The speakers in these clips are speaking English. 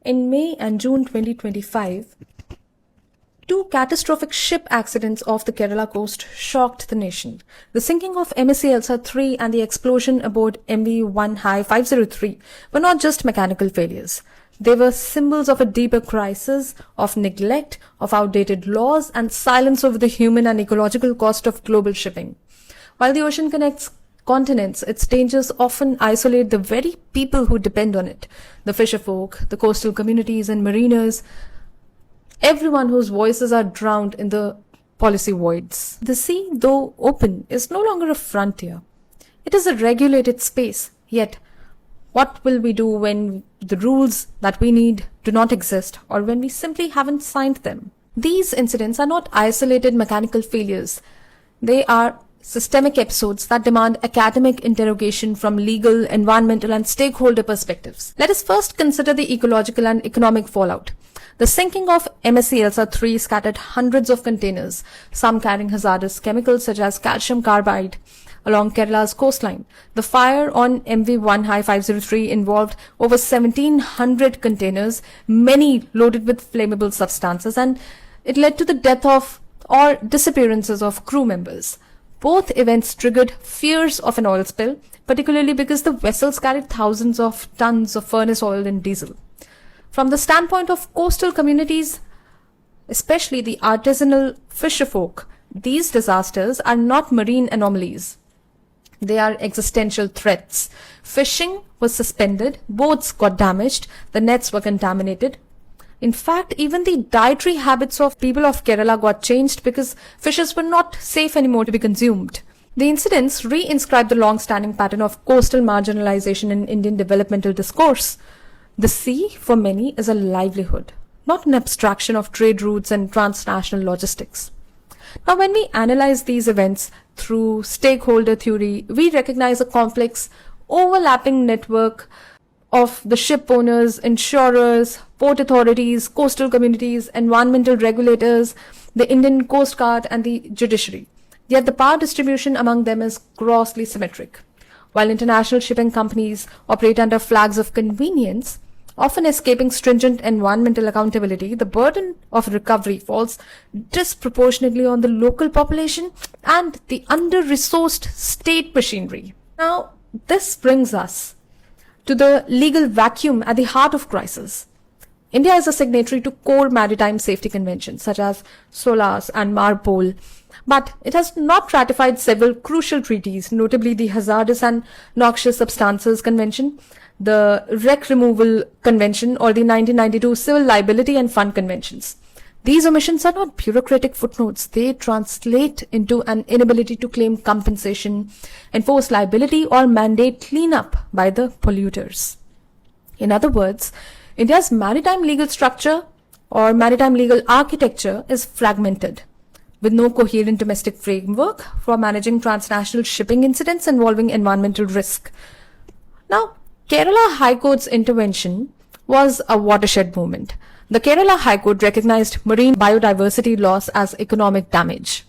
In May and June 2025, two catastrophic ship accidents off the Kerala coast shocked the nation. The sinking of MSC Elsa 3 and the explosion aboard MV1 High 503 were not just mechanical failures. They were symbols of a deeper crisis, of neglect, of outdated laws, and silence over the human and ecological cost of global shipping. While the ocean connects continents, its dangers often isolate the very people who depend on it. The fisherfolk, the coastal communities and mariners, everyone whose voices are drowned in the policy voids. The sea, though open, is no longer a frontier. It is a regulated space. Yet, what will we do when the rules that we need do not exist, or when we simply haven't signed them? These incidents are not isolated mechanical failures. They are systemic episodes that demand academic interrogation from legal, environmental, and stakeholder perspectives. Let us first consider the ecological and economic fallout. The sinking of MSC Elsa 3 scattered hundreds of containers, some carrying hazardous chemicals such as calcium carbide, along Kerala's coastline. The fire on MV1 High 503 involved over 1,700 containers, many loaded with flammable substances, and it led to the death of or disappearances of crew members. Both events triggered fears of an oil spill, particularly because the vessels carried thousands of tons of furnace oil and diesel. From the standpoint of coastal communities, especially the artisanal fisherfolk, these disasters are not marine anomalies. They are existential threats. Fishing was suspended, boats got damaged, the nets were contaminated. In fact, even the dietary habits of people of Kerala got changed because fishes were not safe anymore to be consumed. The incidents re-inscribed the long-standing pattern of coastal marginalization in Indian developmental discourse. The sea, for many, is a livelihood, not an abstraction of trade routes and transnational logistics. Now, when we analyze these events through stakeholder theory, we recognize a complex, overlapping network of the ship owners, insurers, port authorities, coastal communities, environmental regulators, the Indian Coast Guard, and the judiciary. Yet the power distribution among them is grossly symmetric. While international shipping companies operate under flags of convenience, often escaping stringent environmental accountability, the burden of recovery falls disproportionately on the local population and the under-resourced state machinery. Now, this brings us to the legal vacuum at the heart of crisis. India is a signatory to core maritime safety conventions such as SOLAS and MARPOL, but it has not ratified several crucial treaties, notably the Hazardous and Noxious Substances Convention, the Wreck Removal Convention, or the 1992 Civil Liability and Fund Conventions. These omissions are not bureaucratic footnotes. They translate into an inability to claim compensation, enforce liability, or mandate cleanup by the polluters. In other words, India's maritime legal structure or maritime legal architecture is fragmented, with no coherent domestic framework for managing transnational shipping incidents involving environmental risk. Now, Kerala High Court's intervention was a watershed movement. The Kerala High Court recognized marine biodiversity loss as economic damage.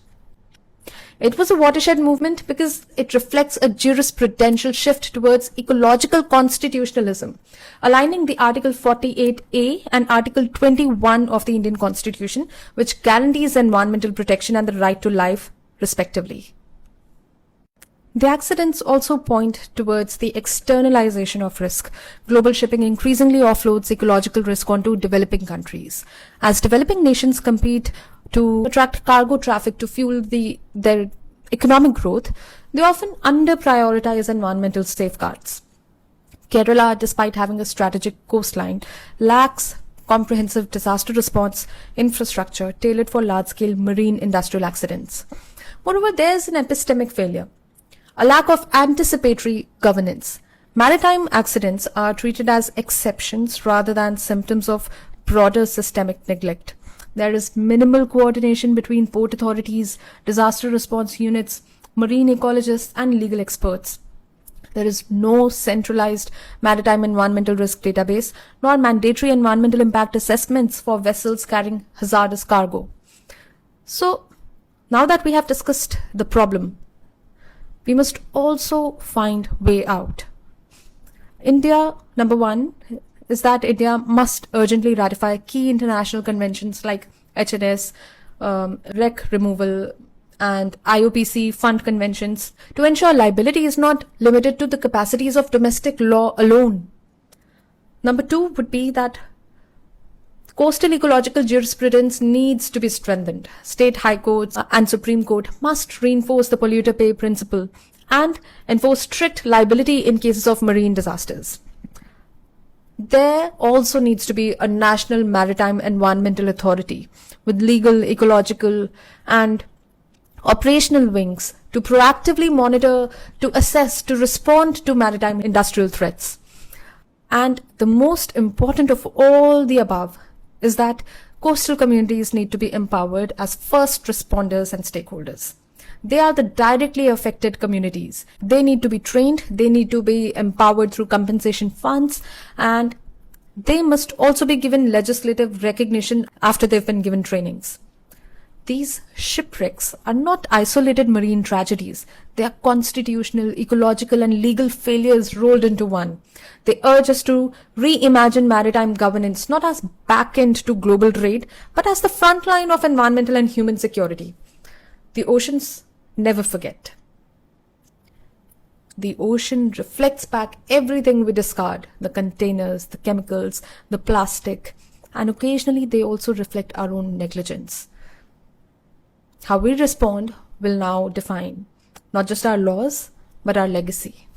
It was a watershed movement because it reflects a jurisprudential shift towards ecological constitutionalism, aligning the Article 48A and Article 21 of the Indian Constitution, which guarantees environmental protection and the right to life, respectively. The accidents also point towards the externalization of risk. Global shipping increasingly offloads ecological risk onto developing countries. As developing nations compete to attract cargo traffic to fuel their economic growth, they often under-prioritize environmental safeguards. Kerala, despite having a strategic coastline, lacks comprehensive disaster response infrastructure tailored for large-scale marine industrial accidents. Moreover, there is an epistemic failure. A lack of anticipatory governance. Maritime accidents are treated as exceptions rather than symptoms of broader systemic neglect. There is minimal coordination between port authorities, disaster response units, marine ecologists, and legal experts. There is no centralized maritime environmental risk database, nor mandatory environmental impact assessments for vessels carrying hazardous cargo. So, now that we have discussed the problem, we must also find way out. India, number one, is that India must urgently ratify key international conventions like HNS, wreck removal, and IOPC fund conventions to ensure liability is not limited to the capacities of domestic law alone. Number 2 would be that coastal ecological jurisprudence needs to be strengthened. State high courts and Supreme Court must reinforce the polluter pay principle and enforce strict liability in cases of marine disasters. There also needs to be a national maritime environmental authority with legal, ecological, and operational wings to proactively monitor, to assess, to respond to maritime industrial threats. And the most important of all the above is that coastal communities need to be empowered as first responders and stakeholders. They are the directly affected communities. They need to be trained, they need to be empowered through compensation funds, and they must also be given legislative recognition after they've been given trainings. These shipwrecks are not isolated marine tragedies. They are constitutional, ecological, and legal failures rolled into one. They urge us to reimagine maritime governance not as back end to global trade, but as the front line of environmental and human security. The oceans never forget. The ocean reflects back everything we discard, the containers, the chemicals, the plastic, and occasionally they also reflect our own negligence. How we respond will now define not just our laws, but our legacy.